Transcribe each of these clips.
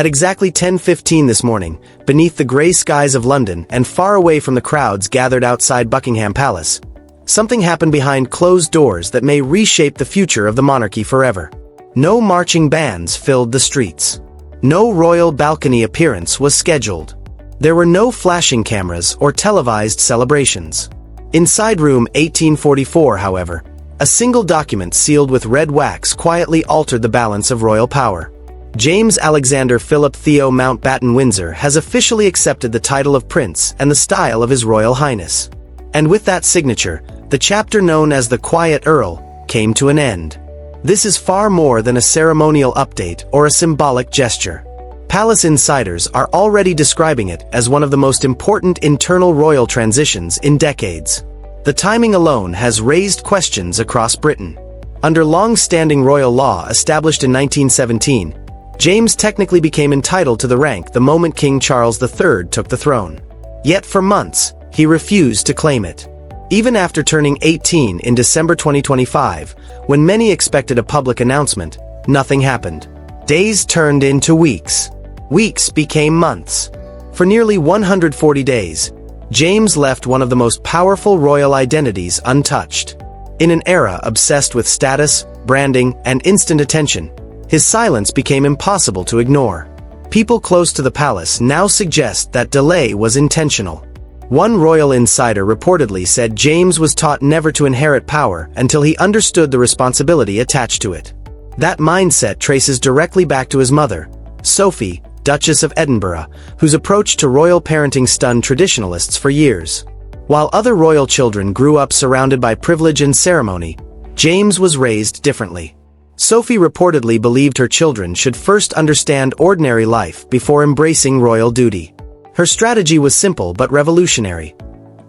At exactly 10:15 this morning, beneath the grey skies of London and far away from the crowds gathered outside Buckingham Palace, something happened behind closed doors that may reshape the future of the monarchy forever. No marching bands filled the streets. No royal balcony appearance was scheduled. There were no flashing cameras or televised celebrations. Inside room 1844, however, a single document sealed with red wax quietly altered the balance of royal power. James Alexander Philip Theo Mountbatten Windsor has officially accepted the title of Prince and the style of His Royal Highness. And with that signature, the chapter known as the Quiet Earl came to an end. This is far more than a ceremonial update or a symbolic gesture. Palace insiders are already describing it as one of the most important internal royal transitions in decades. The timing alone has raised questions across Britain. Under long-standing royal law established in 1917, James technically became entitled to the rank the moment King Charles III took the throne. Yet for months, he refused to claim it. Even after turning 18 in December 2025, when many expected a public announcement, nothing happened. Days turned into weeks. Weeks became months. For nearly 140 days, James left one of the most powerful royal identities untouched. In an era obsessed with status, branding, and instant attention, his silence became impossible to ignore. People close to the palace now suggest that delay was intentional. One royal insider reportedly said James was taught never to inherit power until he understood the responsibility attached to it. That mindset traces directly back to his mother, Sophie, Duchess of Edinburgh, whose approach to royal parenting stunned traditionalists for years. While other royal children grew up surrounded by privilege and ceremony, James was raised differently. Sophie reportedly believed her children should first understand ordinary life before embracing royal duty. Her strategy was simple but revolutionary.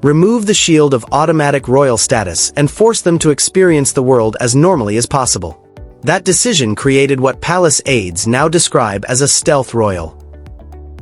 Remove the shield of automatic royal status and force them to experience the world as normally as possible. That decision created what palace aides now describe as a stealth royal.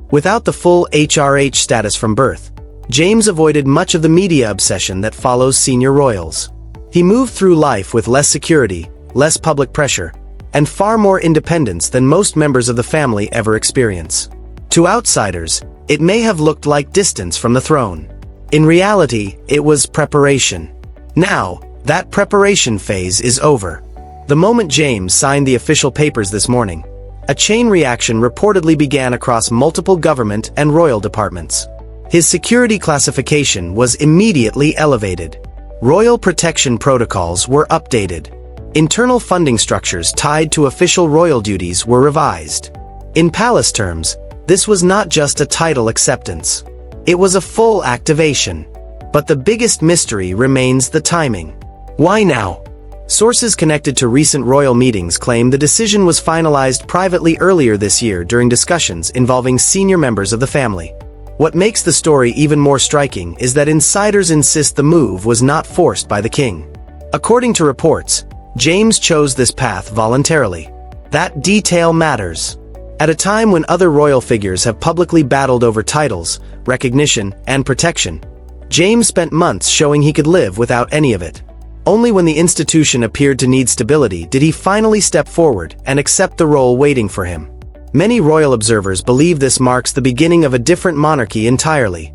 Without the full HRH status from birth, James avoided much of the media obsession that follows senior royals. He moved through life with less security, less public pressure, and far more independence than most members of the family ever experience. To outsiders, it may have looked like distance from the throne. In reality, it was preparation. Now, that preparation phase is over. The moment James signed the official papers this morning, a chain reaction reportedly began across multiple government and royal departments. His security classification was immediately elevated. Royal protection protocols were updated. Internal funding structures tied to official royal duties were revised. In palace terms, this was not just a title acceptance. It was a full activation. But the biggest mystery remains the timing. Why now? Sources connected to recent royal meetings claim the decision was finalized privately earlier this year during discussions involving senior members of the family. What makes the story even more striking is that insiders insist the move was not forced by the king. According to reports, James chose this path voluntarily. That detail matters. At a time when other royal figures have publicly battled over titles, recognition, and protection, James spent months showing he could live without any of it. Only when the institution appeared to need stability did he finally step forward and accept the role waiting for him. Many royal observers believe this marks the beginning of a different monarchy entirely.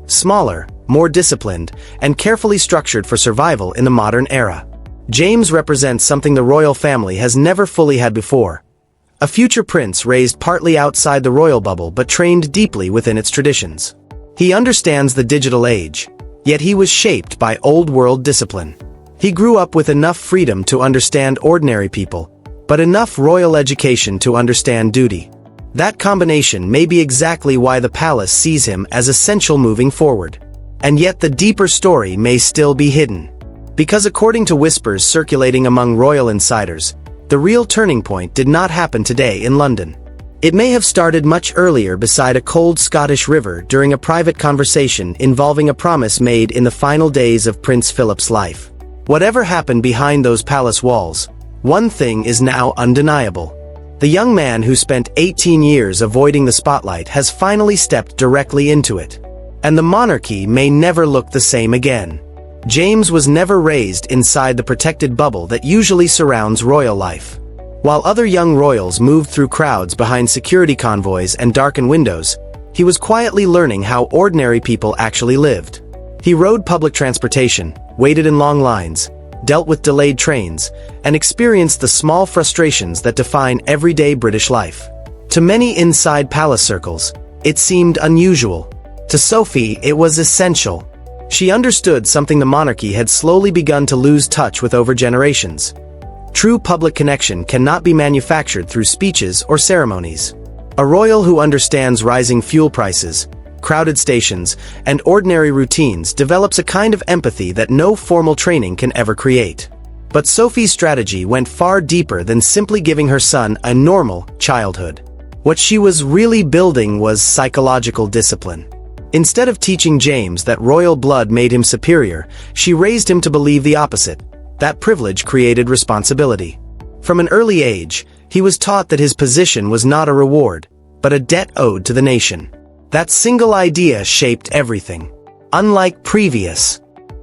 Smaller, more disciplined, and carefully structured for survival in the modern era. James represents something the royal family has never fully had before. A future prince raised partly outside the royal bubble but trained deeply within its traditions. He understands the digital age, yet he was shaped by old-world discipline. He grew up with enough freedom to understand ordinary people, but enough royal education to understand duty. That combination may be exactly why the palace sees him as essential moving forward. And yet the deeper story may still be hidden. Because according to whispers circulating among royal insiders, the real turning point did not happen today in London. It may have started much earlier beside a cold Scottish river during a private conversation involving a promise made in the final days of Prince Philip's life. Whatever happened behind those palace walls, one thing is now undeniable. The young man who spent 18 years avoiding the spotlight has finally stepped directly into it. And the monarchy may never look the same again. James was never raised inside the protected bubble that usually surrounds royal life. While other young royals moved through crowds behind security convoys and darkened windows, he was quietly learning how ordinary people actually lived. He rode public transportation, waited in long lines, dealt with delayed trains, and experienced the small frustrations that define everyday British life. To many inside palace circles, it seemed unusual. To Sophie, it was essential. She understood something the monarchy had slowly begun to lose touch with over generations. True public connection cannot be manufactured through speeches or ceremonies. A royal who understands rising fuel prices, crowded stations, and ordinary routines develops a kind of empathy that no formal training can ever create. But Sophie's strategy went far deeper than simply giving her son a normal childhood. What she was really building was psychological discipline. Instead of teaching James that royal blood made him superior, she raised him to believe the opposite. That privilege created responsibility. From an early age, he was taught that his position was not a reward, but a debt owed to the nation. That single idea shaped everything. Unlike previous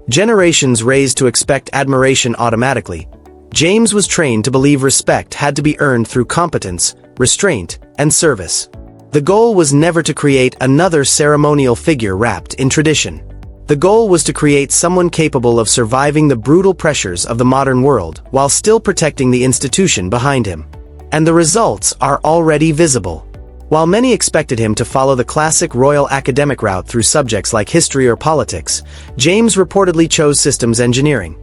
generations raised to expect admiration automatically, James was trained to believe respect had to be earned through competence, restraint, and service. The goal was never to create another ceremonial figure wrapped in tradition. The goal was to create someone capable of surviving the brutal pressures of the modern world while still protecting the institution behind him. And the results are already visible. While many expected him to follow the classic royal academic route through subjects like history or politics, James reportedly chose systems engineering,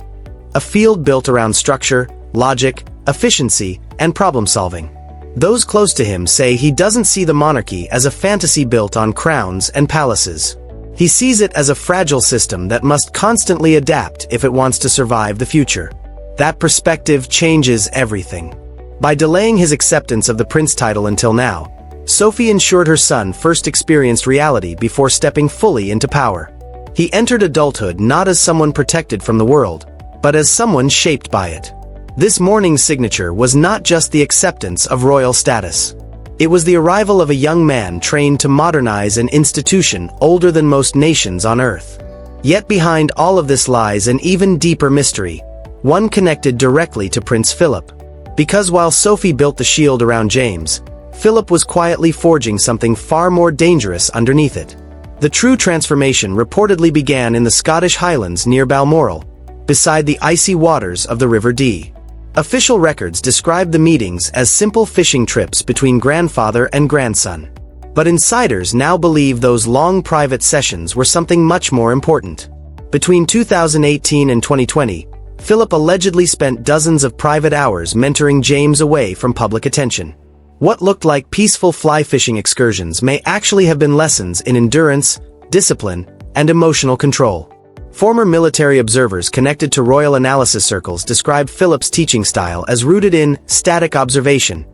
a field built around structure, logic, efficiency, and problem-solving. Those close to him say he doesn't see the monarchy as a fantasy built on crowns and palaces. He sees it as a fragile system that must constantly adapt if it wants to survive the future. That perspective changes everything. By delaying his acceptance of the prince title until now, Sophie ensured her son first experienced reality before stepping fully into power. He entered adulthood not as someone protected from the world, but as someone shaped by it. This morning's signature was not just the acceptance of royal status. It was the arrival of a young man trained to modernize an institution older than most nations on earth. Yet behind all of this lies an even deeper mystery, one connected directly to Prince Philip. Because while Sophie built the shield around James, Philip was quietly forging something far more dangerous underneath it. The true transformation reportedly began in the Scottish Highlands near Balmoral, beside the icy waters of the River Dee. Official records describe the meetings as simple fishing trips between grandfather and grandson. But insiders now believe those long private sessions were something much more important. Between 2018 and 2020, Philip allegedly spent dozens of private hours mentoring James away from public attention. What looked like peaceful fly fishing excursions may actually have been lessons in endurance, discipline, and emotional control. Former military observers connected to royal analysis circles describe Philip's teaching style as rooted in static observation,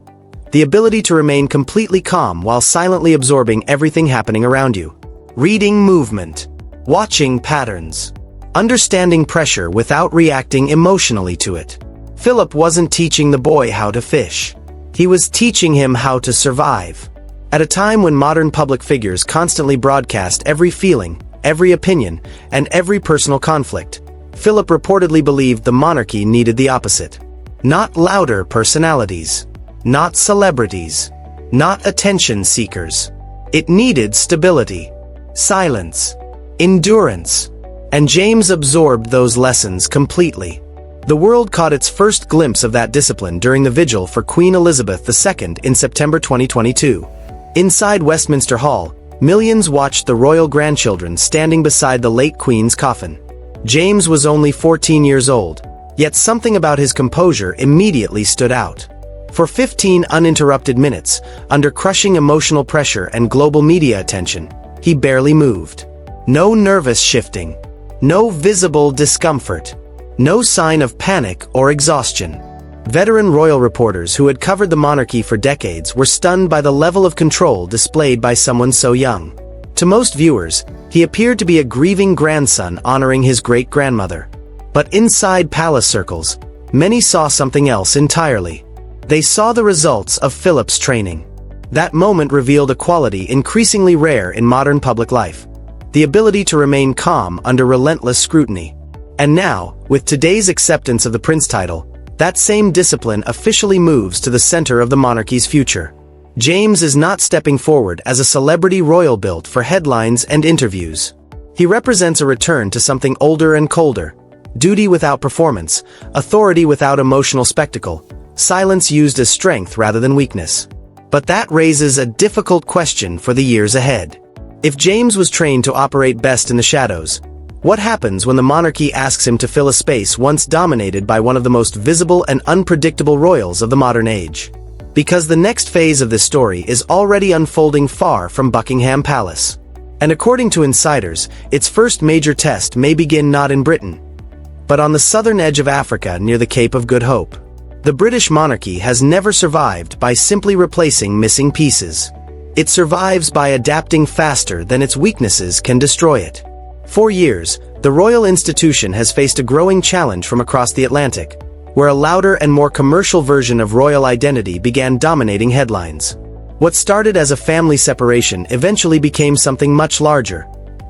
the ability to remain completely calm while silently absorbing everything happening around you. Reading movement, watching patterns, understanding pressure without reacting emotionally to it. Philip wasn't teaching the boy how to fish. He was teaching him how to survive. At a time when modern public figures constantly broadcast every feeling, every opinion, and every personal conflict, Philip reportedly believed the monarchy needed the opposite. Not louder personalities. Not celebrities. Not attention seekers. It needed stability, silence, endurance. And James absorbed those lessons completely. The world caught its first glimpse of that discipline during the vigil for Queen Elizabeth II in September 2022. Inside Westminster Hall, millions watched the royal grandchildren standing beside the late Queen's coffin. James was only 14 years old, yet something about his composure immediately stood out. For 15 uninterrupted minutes, under crushing emotional pressure and global media attention, he barely moved. No nervous shifting. No visible discomfort. No sign of panic or exhaustion. Veteran royal reporters who had covered the monarchy for decades were stunned by the level of control displayed by someone so young. To most viewers, he appeared to be a grieving grandson honoring his great-grandmother. But inside palace circles, many saw something else entirely. They saw the results of Philip's training. That moment revealed a quality increasingly rare in modern public life: the ability to remain calm under relentless scrutiny. And now, with today's acceptance of the prince title, That same discipline officially moves to the center of the monarchy's future. James is not stepping forward as a celebrity royal built for headlines and interviews. He represents a return to something older and colder. Duty without performance, authority without emotional spectacle, silence used as strength rather than weakness. But that raises a difficult question for the years ahead. If James was trained to operate best in the shadows, what happens when the monarchy asks him to fill a space once dominated by one of the most visible and unpredictable royals of the modern age? Because the next phase of this story is already unfolding far from Buckingham Palace. And according to insiders, its first major test may begin not in Britain, but on the southern edge of Africa near the Cape of Good Hope. The British monarchy has never survived by simply replacing missing pieces. It survives by adapting faster than its weaknesses can destroy it. For years, the royal institution has faced a growing challenge from across the Atlantic, where a louder and more commercial version of royal identity began dominating headlines. What started as a family separation eventually became something much larger,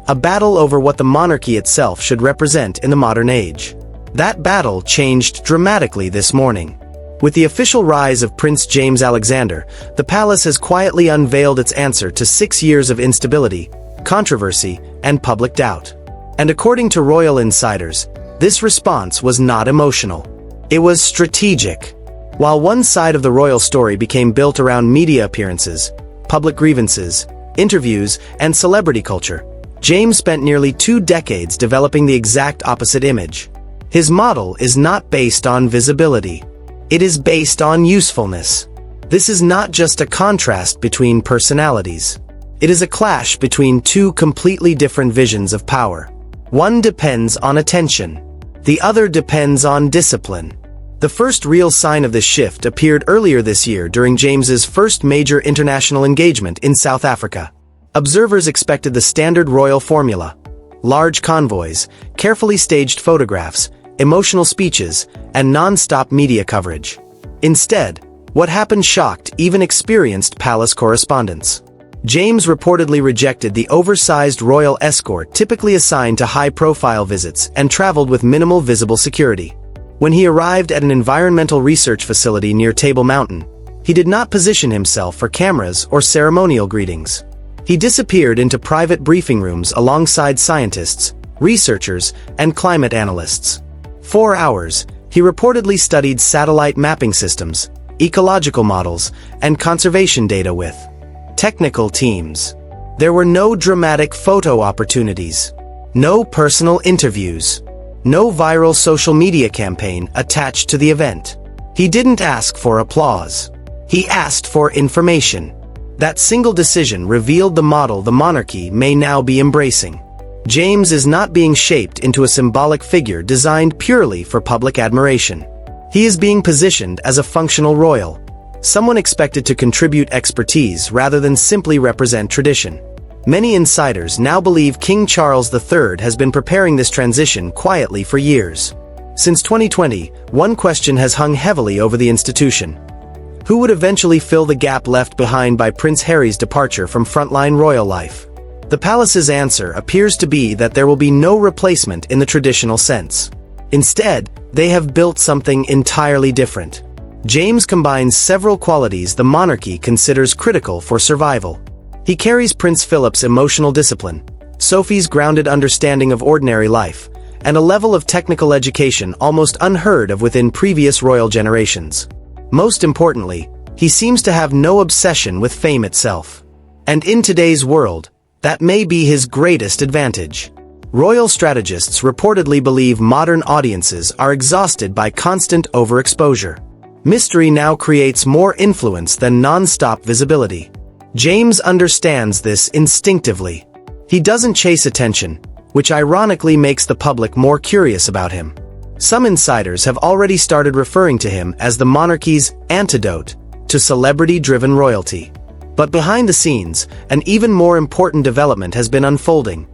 a battle over what the monarchy itself should represent in the modern age. That battle changed dramatically this morning. With the official rise of Prince James Alexander, the palace has quietly unveiled its answer to 6 years of instability, controversy, and public doubt. And according to royal insiders, this response was not emotional. It was strategic. While one side of the royal story became built around media appearances, public grievances, interviews, and celebrity culture, James spent nearly 2 decades developing the exact opposite image. His model is not based on visibility. It is based on usefulness. This is not just a contrast between personalities. It is a clash between 2 completely different visions of power. One depends on attention. The other depends on discipline. The first real sign of this shift appeared earlier this year during James's first major international engagement in South Africa. Observers expected the standard royal formula: large convoys, carefully staged photographs, emotional speeches, and non-stop media coverage. Instead, what happened shocked even experienced palace correspondents. James reportedly rejected the oversized royal escort typically assigned to high-profile visits and traveled with minimal visible security. When he arrived at an environmental research facility near Table Mountain, he did not position himself for cameras or ceremonial greetings. He disappeared into private briefing rooms alongside scientists, researchers, and climate analysts. 4 hours, he reportedly studied satellite mapping systems, ecological models, and conservation data with technical teams. There were no dramatic photo opportunities, no personal interviews, no viral social media campaign attached to the event. He didn't ask for applause. He asked for information. That single decision revealed the model the monarchy may now be embracing. James is not being shaped into a symbolic figure designed purely for public admiration. He is being positioned as a functional royal, someone expected to contribute expertise rather than simply represent tradition. Many insiders now believe King Charles III has been preparing this transition quietly for years. Since 2020, one question has hung heavily over the institution: who would eventually fill the gap left behind by Prince Harry's departure from frontline royal life? The palace's answer appears to be that there will be no replacement in the traditional sense. Instead, they have built something entirely different. James combines several qualities the monarchy considers critical for survival. He carries Prince Philip's emotional discipline, Sophie's grounded understanding of ordinary life, and a level of technical education almost unheard of within previous royal generations. Most importantly, he seems to have no obsession with fame itself. And in today's world, that may be his greatest advantage. Royal strategists reportedly believe modern audiences are exhausted by constant overexposure. Mystery now creates more influence than non-stop visibility. James understands this instinctively. He doesn't chase attention, which ironically makes the public more curious about him. Some insiders have already started referring to him as the monarchy's antidote to celebrity-driven royalty. But behind the scenes, an even more important development has been unfolding,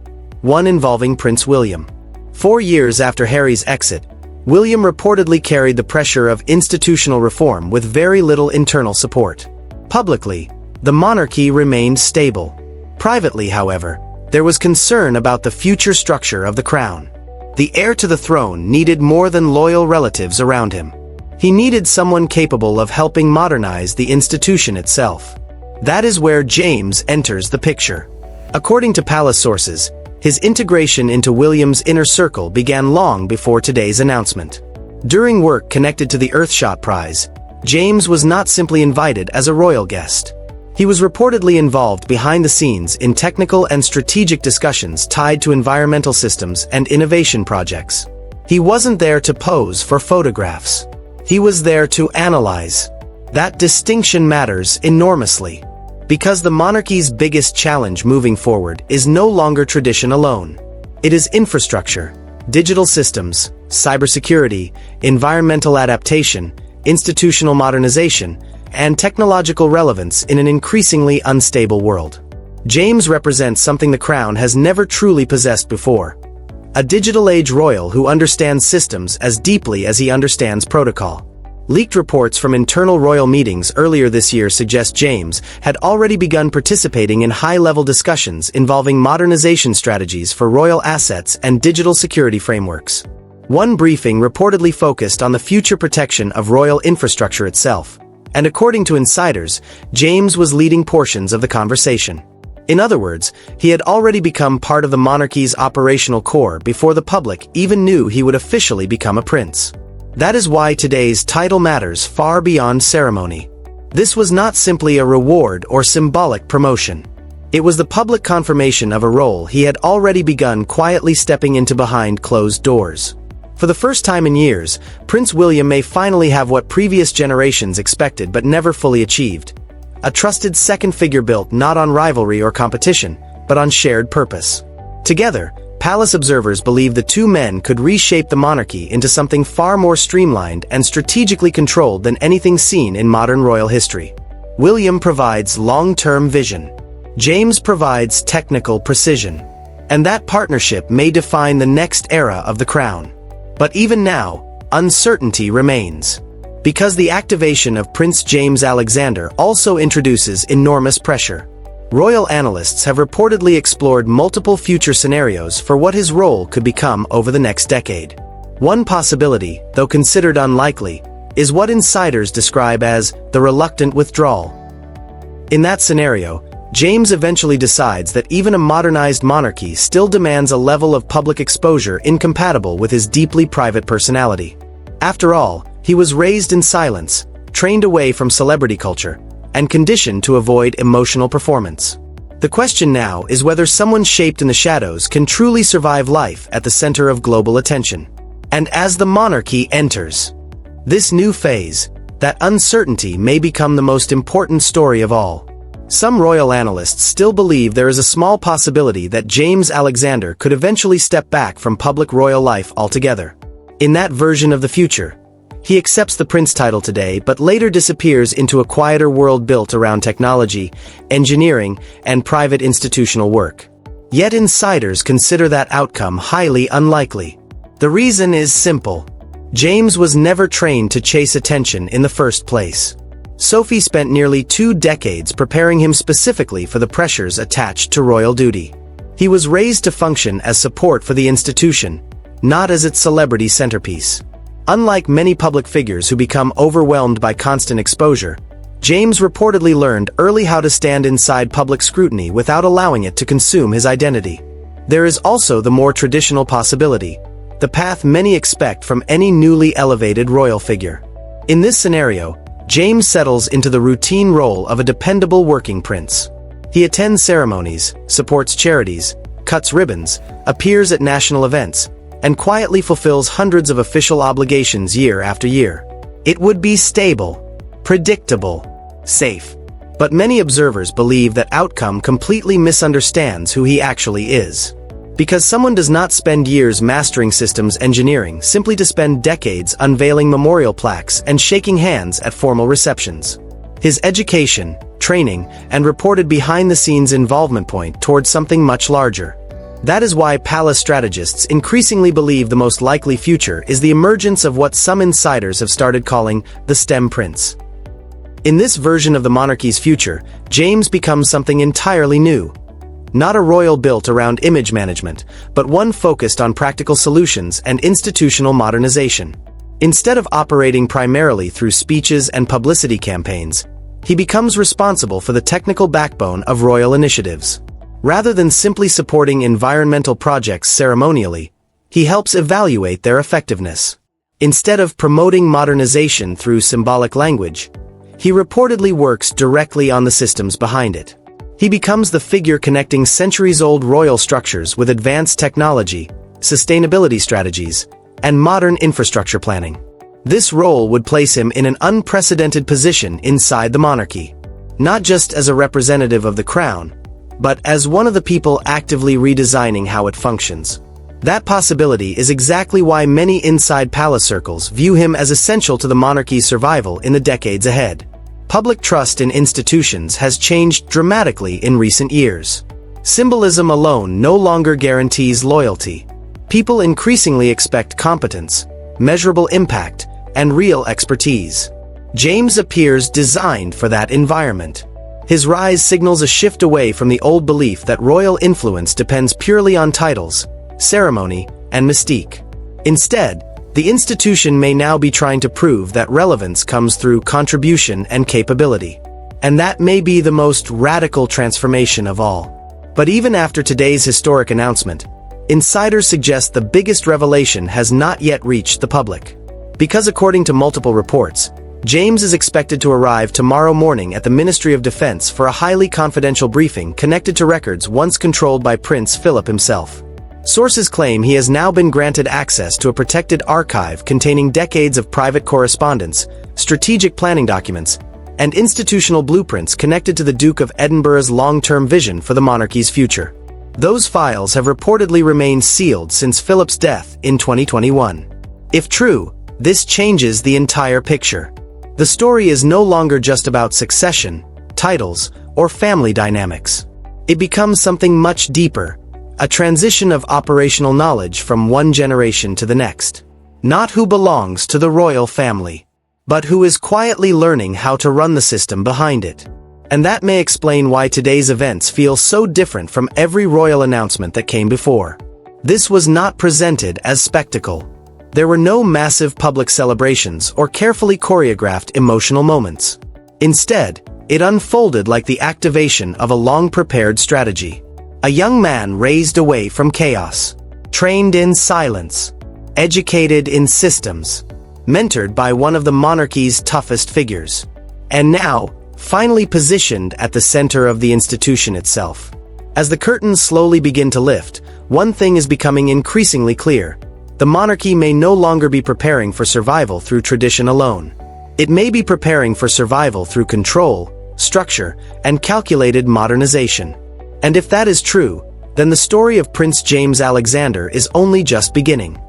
one involving Prince William. 4 years after Harry's exit, William reportedly carried the pressure of institutional reform with very little internal support. Publicly, the monarchy remained stable. Privately, however, there was concern about the future structure of the crown. The heir to the throne needed more than loyal relatives around him. He needed someone capable of helping modernize the institution itself. That is where James enters the picture. According to palace sources, his integration into William's inner circle began long before today's announcement. During work connected to the Earthshot Prize, James was not simply invited as a royal guest. He was reportedly involved behind the scenes in technical and strategic discussions tied to environmental systems and innovation projects. He wasn't there to pose for photographs. He was there to analyze. That distinction matters enormously, because the monarchy's biggest challenge moving forward is no longer tradition alone. It is infrastructure, digital systems, cybersecurity, environmental adaptation, institutional modernization, and technological relevance in an increasingly unstable world. James represents something the crown has never truly possessed before. A digital-age royal who understands systems as deeply as he understands protocol. Leaked reports from internal royal meetings earlier this year suggest James had already begun participating in high-level discussions involving modernization strategies for royal assets and digital security frameworks. One briefing reportedly focused on the future protection of royal infrastructure itself, and according to insiders, James was leading portions of the conversation. In other words, he had already become part of the monarchy's operational core before the public even knew he would officially become a prince. That is why today's title matters far beyond ceremony. This was not simply a reward or symbolic promotion. It was the public confirmation of a role he had already begun quietly stepping into behind closed doors. For the first time in years, Prince William may finally have what previous generations expected but never fully achieved. A trusted second figure built not on rivalry or competition, but on shared purpose. Together, palace observers believe the two men could reshape the monarchy into something far more streamlined and strategically controlled than anything seen in modern royal history. William provides long-term vision. James provides technical precision. And that partnership may define the next era of the crown. But even now, uncertainty remains. Because the activation of Prince James Alexander also introduces enormous pressure. Royal analysts have reportedly explored multiple future scenarios for what his role could become over the next decade. One possibility, though considered unlikely, is what insiders describe as the reluctant withdrawal. In that scenario, James eventually decides that even a modernized monarchy still demands a level of public exposure incompatible with his deeply private personality. After all, he was raised in silence, trained away from celebrity culture, and conditioned to avoid emotional performance. The question now is whether someone shaped in the shadows can truly survive life at the center of global attention. And as the monarchy enters this new phase, that uncertainty may become the most important story of all. Some royal analysts still believe there is a small possibility that James Alexander could eventually step back from public royal life altogether. In that version of the future, he accepts the prince title today but later disappears into a quieter world built around technology, engineering, and private institutional work. Yet insiders consider that outcome highly unlikely. The reason is simple. James was never trained to chase attention in the first place. Sophie spent nearly 2 decades preparing him specifically for the pressures attached to royal duty. He was raised to function as support for the institution, not as its celebrity centerpiece. Unlike many public figures who become overwhelmed by constant exposure, James reportedly learned early how to stand inside public scrutiny without allowing it to consume his identity. There is also the more traditional possibility, the path many expect from any newly elevated royal figure. In this scenario, James settles into the routine role of a dependable working prince. He attends ceremonies, supports charities, cuts ribbons, appears at national events, and quietly fulfills hundreds of official obligations year after year. It would be stable, predictable, safe. But many observers believe that outcome completely misunderstands who he actually is. Because someone does not spend years mastering systems engineering simply to spend decades unveiling memorial plaques and shaking hands at formal receptions. His education, training, and reported behind-the-scenes involvement point towards something much larger. That is why palace strategists increasingly believe the most likely future is the emergence of what some insiders have started calling the STEM prince. In this version of the monarchy's future, James becomes something entirely new. Not a royal built around image management, but one focused on practical solutions and institutional modernization. Instead of operating primarily through speeches and publicity campaigns, he becomes responsible for the technical backbone of royal initiatives. Rather than simply supporting environmental projects ceremonially, he helps evaluate their effectiveness. Instead of promoting modernization through symbolic language, he reportedly works directly on the systems behind it. He becomes the figure connecting centuries-old royal structures with advanced technology, sustainability strategies, and modern infrastructure planning. This role would place him in an unprecedented position inside the monarchy, not just as a representative of the crown, but as one of the people actively redesigning how it functions. That possibility is exactly why many inside palace circles view him as essential to the monarchy's survival in the decades ahead. Public trust in institutions has changed dramatically in recent years. Symbolism alone no longer guarantees loyalty. People increasingly expect competence, measurable impact, and real expertise. James appears designed for that environment. His rise signals a shift away from the old belief that royal influence depends purely on titles, ceremony, and mystique. Instead, the institution may now be trying to prove that relevance comes through contribution and capability. And that may be the most radical transformation of all. But even after today's historic announcement, insiders suggest the biggest revelation has not yet reached the public. Because according to multiple reports, James is expected to arrive tomorrow morning at the Ministry of Defense for a highly confidential briefing connected to records once controlled by Prince Philip himself. Sources claim he has now been granted access to a protected archive containing decades of private correspondence, strategic planning documents, and institutional blueprints connected to the Duke of Edinburgh's long-term vision for the monarchy's future. Those files have reportedly remained sealed since Philip's death in 2021. If true, this changes the entire picture. The story is no longer just about succession, titles, or family dynamics. It becomes something much deeper, a transition of operational knowledge from one generation to the next. Not who belongs to the royal family, but who is quietly learning how to run the system behind it. And that may explain why today's events feel so different from every royal announcement that came before. This was not presented as spectacle. There were no massive public celebrations or carefully choreographed emotional moments. Instead, it unfolded like the activation of a long-prepared strategy. A young man raised away from chaos, trained in silence, educated in systems, mentored by one of the monarchy's toughest figures, and now, finally positioned at the center of the institution itself. As the curtains slowly begin to lift, one thing is becoming increasingly clear. The monarchy may no longer be preparing for survival through tradition alone. It may be preparing for survival through control, structure, and calculated modernization. And if that is true, then the story of Prince James Alexander is only just beginning.